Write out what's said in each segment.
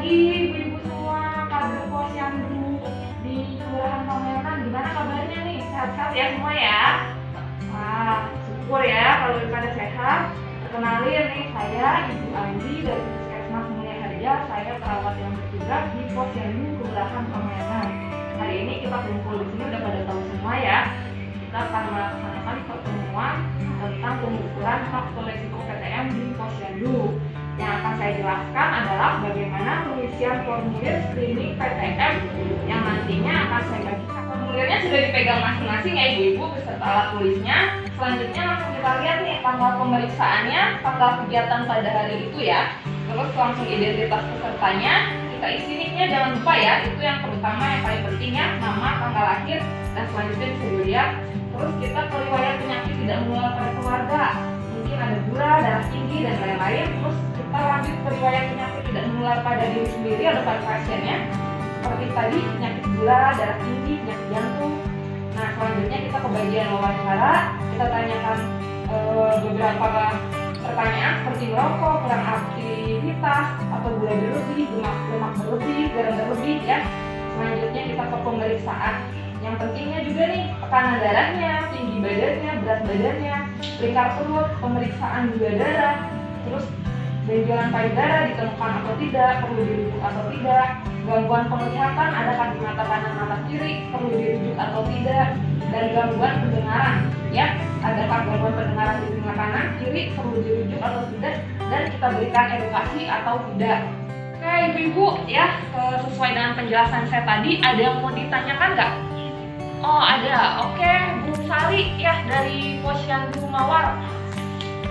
pagi ibu-ibu semua, kader posyandu di Kelurahan Pameran. Gimana kabarnya nih? Sehat-sehat ya semua ya? Wah, syukur ya kalau pada sehat. Kenalin nih, saya Ibu Andi dari Puskesmas Mulia Harja. Saya perawat yang bertugas di posyandu Kelurahan Pameran. Hari ini kita kumpul di sini udah pada tahu semua ya. Kita akan melaksanakan pertemuan tentang pengukuran faktor resiko PTM di posyandu. Yang akan saya jelaskan adalah bagaimana pengisian formulir screening PTM yang nantinya akan saya bagikan. Formulirnya sudah dipegang masing-masing ya ibu-ibu beserta alat tulisnya. Selanjutnya langsung kita lihat nih tanggal pemeriksaannya, tanggal kegiatan pada hari itu ya. Terus langsung identitas pesertanya, kita isi nicknya jangan lupa ya. Itu yang pertama yang paling penting ya, nama, tanggal lahir, dan selanjutnya bisa dilihat. Terus kita riwayat penyakit tidak menular pada keluarga. Mungkin ada gula, darah tinggi, dan lain-lain. Terus kita lanjut ke riwayat penyakit tidak menular pada diri sendiri atau pada pasiennya. Seperti tadi, penyakit gula, darah tinggi, penyakit jantung. Nah, selanjutnya kita ke bagian wawancara. Kita tanyakan beberapa pertanyaan seperti merokok, kurang aktivitas, atau gula berlebih, lemak berlebih, garam berlebih ya. Selanjutnya kita ke pemeriksaan. Yang pentingnya juga nih, tekanan darahnya, tinggi badannya, berat badannya, lingkar perut, pemeriksaan gula darah, terus benjolan payudara ditemukan atau tidak, perlu dirujuk atau tidak, gangguan penglihatan, adakah di mata kanan mata kiri, perlu dirujuk atau tidak, dan gangguan pendengaran, ya, adakah gangguan pendengaran di telinga kanan, kiri, perlu dirujuk atau tidak, dan kita berikan edukasi atau tidak. Oke ibu-ibu ya, sesuai dengan penjelasan saya tadi, ada yang mau ditanyakan nggak? Oh ada, oke Bu Sari ya dari Posyandu Mawar.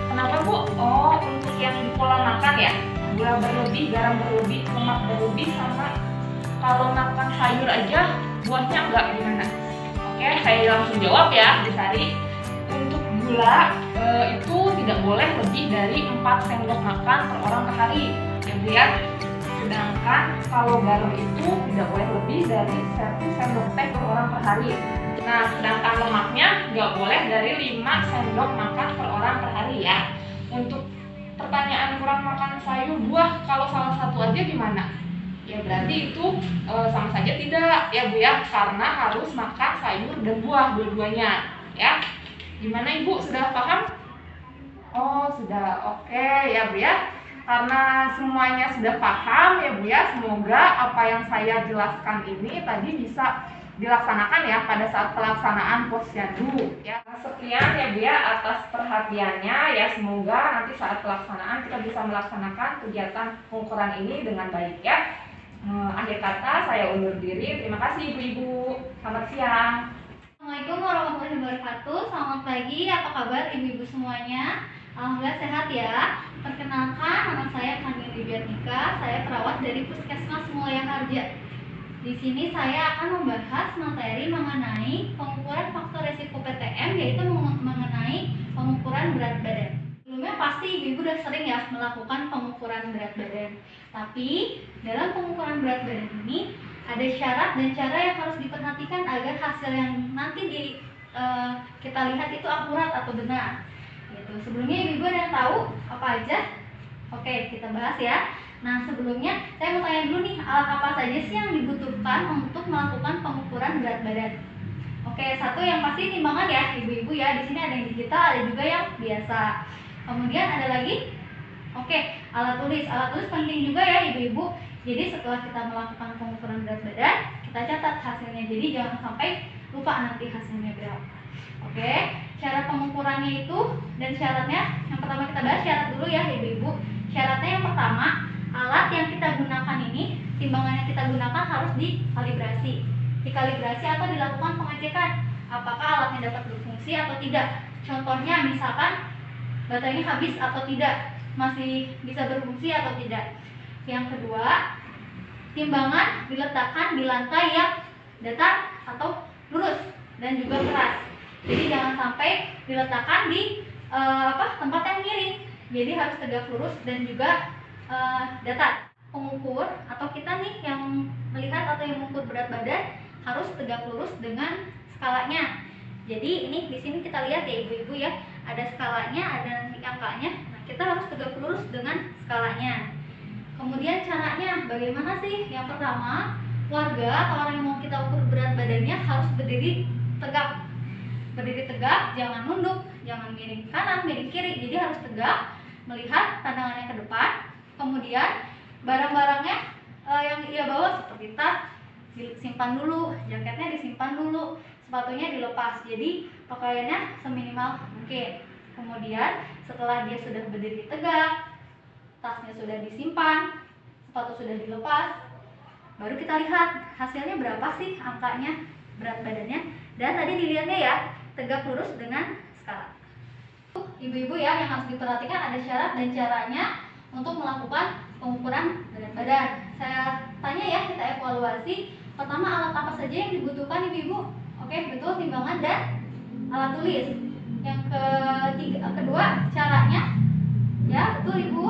Kenapa Bu? Oh untuk yang di pola makan ya, gula berlebih, garam berlebih, lemak berlebih, sama kalau makan sayur aja buahnya enggak gimana? Oke saya langsung jawab ya Bu Sari. Untuk gula itu tidak boleh lebih dari 4 sendok makan per orang per hari ya Bu ya. Sedangkan kalau garam itu tidak boleh lebih dari 1 sendok teh per orang per hari. Nah, sedangkan lemaknya nggak boleh dari 5 sendok makan per orang per hari ya. Untuk pertanyaan kurang makan sayur buah, kalau salah satu aja gimana? Ya berarti itu sama saja tidak ya Bu ya, karena harus makan sayur dan buah dua-duanya ya. Gimana Ibu, sudah paham? Oh sudah, oke ya Bu ya. Karena semuanya sudah paham ya Bu ya, semoga apa yang saya jelaskan ini tadi bisa dilaksanakan ya pada saat pelaksanaan posyandu ya. Sekian ya Bu ya atas perhatiannya ya, semoga nanti saat pelaksanaan kita bisa melaksanakan kegiatan pengukuran ini dengan baik ya. Akhir kata saya undur diri, terima kasih ibu-ibu, selamat siang. Assalamualaikum warahmatullahi wabarakatuh. Selamat pagi, apa kabar ibu-ibu semuanya? Alhamdulillah sehat ya. Perkenalkan, nama saya Fani Biarnika. Saya perawat dari Puskesmas Mulia Harja. Di sini saya akan membahas materi mengenai pengukuran faktor resiko PTM, yaitu mengenai pengukuran berat badan. Sebelumnya pasti ibu udah sering ya melakukan pengukuran berat badan. Tapi dalam pengukuran berat badan ini ada syarat dan cara yang harus diperhatikan agar hasil yang nanti kita lihat itu akurat atau benar. Gitu. Sebelumnya ibu ada yang tahu apa aja? Oke, kita bahas ya. Nah, sebelumnya saya mau tanya dulu nih, alat apa saja sih yang dibutuhkan untuk melakukan pengukuran berat badan? Oke, satu yang pasti timbangan ya, ibu-ibu ya. Di sini ada yang digital, ada juga yang biasa. Kemudian ada lagi, oke, alat tulis. Alat tulis penting juga ya, ibu-ibu. Jadi setelah kita melakukan pengukuran berat badan, kita catat hasilnya. Jadi jangan sampai lupa nanti hasilnya berapa. Oke, cara pengukurannya itu dan syaratnya, yang pertama kita bahas syarat dulu ya ibu-ibu. Syaratnya yang pertama, alat yang kita gunakan ini, timbangan yang kita gunakan harus dikalibrasi atau dilakukan pengecekan apakah alatnya dapat berfungsi atau tidak. Contohnya misalkan baterainya habis atau tidak, masih bisa berfungsi atau tidak. Yang kedua, timbangan diletakkan di lantai yang datar atau lurus dan juga keras. Jadi jangan sampai diletakkan di tempat yang miring. Jadi harus tegak lurus dan juga datar. Pengukur atau kita nih yang melihat atau yang mengukur berat badan harus tegak lurus dengan skalanya. Jadi ini di sini kita lihat ya ibu-ibu ya, ada skalanya, ada nanti angkanya. Nah, kita harus tegak lurus dengan skalanya. Kemudian caranya bagaimana sih? Yang pertama, warga atau orang yang mau kita ukur berat badannya harus berdiri tegak. Berdiri tegak, jangan nunduk, jangan miring kanan, miring kiri. Jadi harus tegak, melihat pandangannya ke depan. Kemudian barang-barangnya yang ia bawa seperti tas disimpan dulu, jaketnya disimpan dulu, sepatunya dilepas. Jadi pakaiannya seminimal mungkin. Kemudian setelah dia sudah berdiri tegak, tasnya sudah disimpan, sepatu sudah dilepas, baru kita lihat hasilnya berapa sih angkanya, berat badannya. Dan tadi dilihatnya ya, tegak lurus dengan skala. Ibu-ibu ya, yang harus diperhatikan ada syarat dan caranya untuk melakukan pengukuran berat badan. Saya tanya ya, kita evaluasi. Pertama, alat apa saja yang dibutuhkan ibu-ibu? Oke, betul, timbangan dan alat tulis. Yang kedua, caranya. Ya, betul ibu.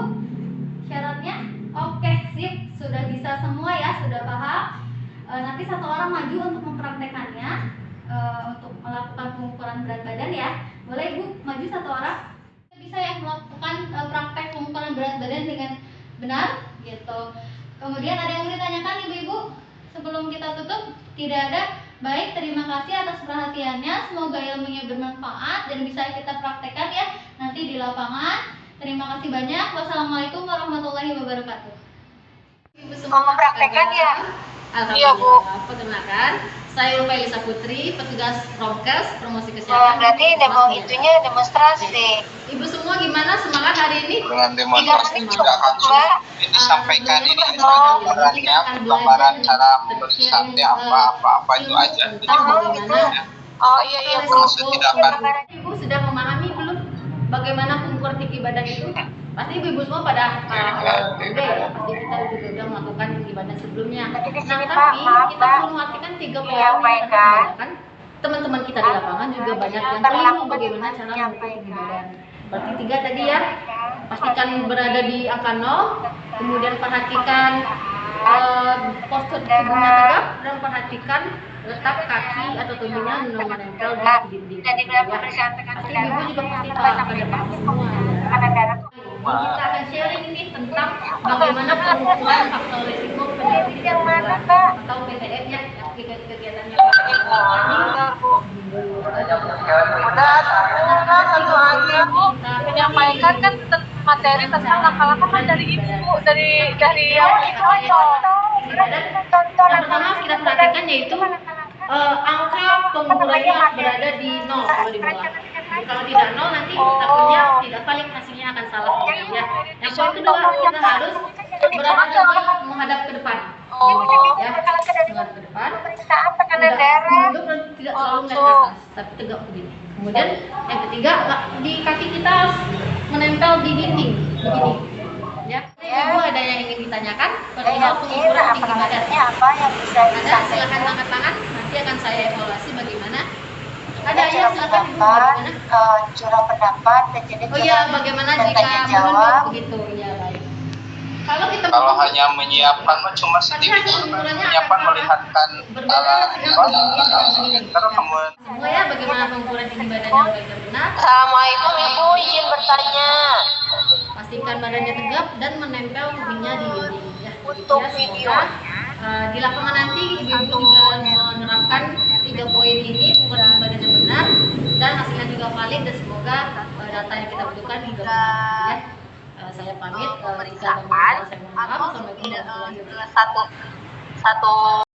Syaratnya. Oke, sip. Sudah bisa semua ya, sudah paham. Nanti satu orang maju untuk mempraktekannya, untuk melakukan pengukuran berat badan ya. Boleh ibu maju satu orang? Bisa ya melakukan praktek pengukuran berat badan dengan benar gitu. Kemudian ada yang mau ditanyakan ibu-ibu sebelum kita tutup? Tidak ada. Baik, terima kasih atas perhatiannya. Semoga ilmunya bermanfaat dan bisa kita praktekkan ya nanti di lapangan. Terima kasih banyak. Wassalamualaikum warahmatullahi wabarakatuh. Ibu semua mempraktekkan ya? Alhamdulillah. Iya, Bu. Perkenalkan, saya Rupa Elisa Putri, petugas Promkes Promosi Oh, Kesehatan. berarti itunya demonstrasi. Ibu semua gimana semangat hari ini? Dengan demonstrasi juga akan Mbak. disampaikan ini Oh. gambarannya, gambaran cara memeriksaannya apa itu aja. Jadi Bagaimana? Oh iya Bu. Maksud tidak akan Ibu sudah memahami belum bagaimana pengukur tinggi badan itu? Pasti ibu semua pada udah ya, pasti kita juga udah melakukan tinggi badan sebelumnya. Nah, Di sini, tapi Pak, maaf, kita Pak. perlu memperhatikan 3 poin Iya, yang baik, tadi Kak. dibawakan. Teman-teman kita di lapangan juga banyak yang keliru bagaimana cara mengukur tinggi badan. Berarti 3 tadi ya. Pastikan berada di angka 0, kemudian perhatikan postur tubuhnya tegak, dan perhatikan letak kaki atau tubuhnya menempel di dinding. Dan di dalam pemeriksaan tekanan Pasti darah ibu juga pasti kita paham sampai pada paham dengan semua ya. tekanan darah. Kita akan sharing ini tentang bagaimana pengukuran faktor risiko penyakit Yang mana, Kak? atau PTM ya, kegiatannya. Udah satu aja Bu. Menyampaikan kan materi tentang langkah-langkah kan dari ibu, dari yang Yang pertama harus kita perhatikan yaitu angka pengukurannya harus berada di 0 kalau di bawah. Kalau tidak 0 nanti takutnya tidak valid, hasilnya akan salah ya. Yang poin kedua kita harus berada di menghadap ke depan. Ya, menghadap ke depan. Pemeriksaan tekanan Tidak darah. menunduk dan tidak selalu melihat ke atas, tapi tegak begini. Kemudian yang ketiga, di kaki kita harus menempel di dinding begini. Ya. Ibu ada yang ingin ditanyakan perihal pengukuran tinggi badan? Apa yang bisa Ada, silakan angkat tangan. Nanti akan saya evaluasi bagaimana. Ada ya, silakan ibu bagaimana? curah pendapat dan jadi Oh iya, bagaimana jika menunduk begitu? Ya baik. Kalau kita kalau hanya menyiapkan mah cuma sedikit menyiapkan melihatkan alat ntar kamu semua ya, bagaimana pengukuran tinggi badan yang baik dan benar? Assalamualaikum Ibu, izin bertanya. Pastikan badannya tegap dan menempel tubuhnya di dinding. Ya, Untuk ya, semoga, videonya. di lapangan nanti ibu-ibu juga menerapkan 3 poin ini, pengukuran tinggi badan yang benar dan hasilnya juga valid, dan semoga data yang kita butuhkan juga benar. Ya. Saya pamit. Jika ada yang mau saya mohon maaf. Assalamualaikum warahmatullahi wabarakatuh. Satu